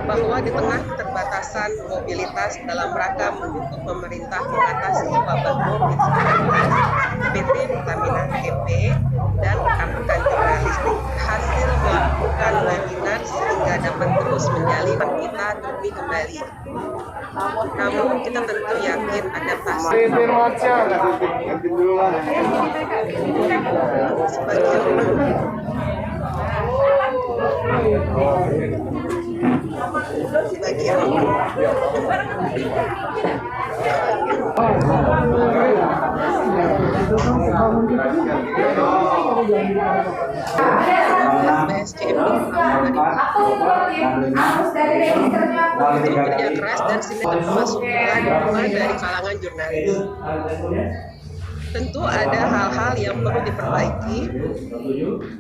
bahwa di tengah keterbatasan mobilitas dalam rangka mendukung pemerintah mengatasi wabah COVID-19, PT Pertamina EP dan rekan-rekan jurnalistik berhasil melakukan webinar sehingga dapat terus menjalin kita demi kembali. Namun kita tentu yakin adaptasi BSCM itu kerja keras dan sinergi termasuk dukungan dari kalangan jurnalis. Tentu ada hal-hal yang perlu diperbaiki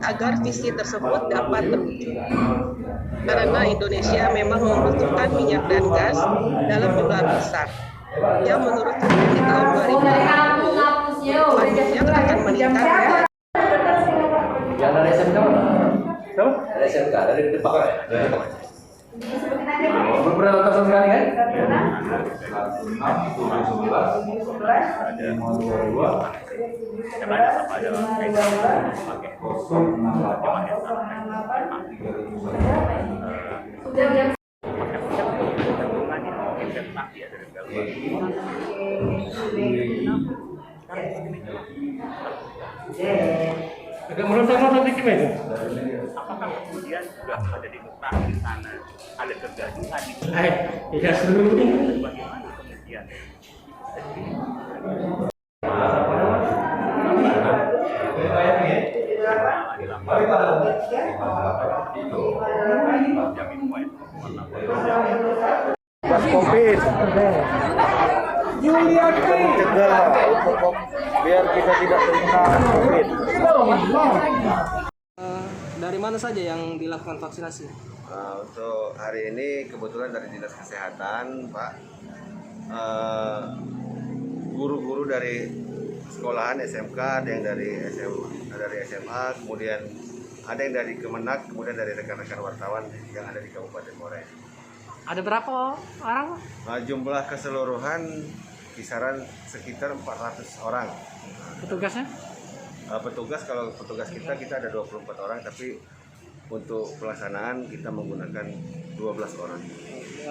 agar visi tersebut dapat terwujud. Karena Indonesia memang membutuhkan minyak dan gas dalam jumlah besar. Yang menurut di tahun 2020, minyak akan meningkat. Yang dari SMK mana? Dari SMK, dari Depak ya? Beberapa tahun sekali kan? Agak merontak-rontak dikit aja. Apakah kemudian sudah ada demokrasi di sana, ada kegaduhan di sana? Iya seluruh. Bagaimana kemudian? COVID, mencegah biar kita tidak terkena COVID. Dari mana saja yang dilakukan vaksinasi? Untuk hari ini kebetulan dari Dinas Kesehatan, Pak, guru-guru dari sekolahan SMK, ada yang dari SMA, kemudian ada yang dari Kemenak, kemudian dari rekan-rekan wartawan yang ada di Kabupaten Muara Enim. Ada berapa orang? Jumlah keseluruhan kisaran sekitar 400 orang. Petugasnya? Petugas, kalau petugas kita ada 24 orang, tapi untuk pelaksanaan kita menggunakan 12 orang.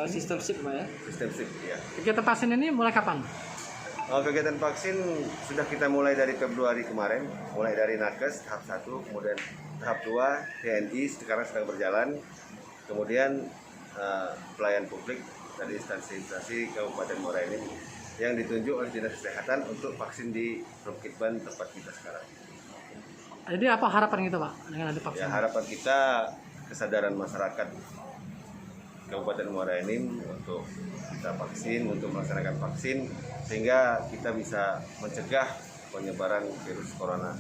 Sistem shift, Pak ya? Sistem shift, ya. Kegiatan vaksin ini mulai kapan? Kegiatan vaksin sudah kita mulai dari Februari kemarin, mulai dari Nakes tahap 1, kemudian tahap 2 TNI sekarang sedang berjalan, kemudian pelayan publik dari instansi-instansi Kabupaten Muara Enim yang ditunjuk oleh Dinas Kesehatan untuk vaksin di Rumkitban tempat kita sekarang. Jadi apa harapan kita, Pak, dengan ada vaksin? Ya, harapan kita kesadaran masyarakat Kabupaten Muara Enim untuk kita vaksin, untuk melaksanakan vaksin, sehingga kita bisa mencegah penyebaran virus corona.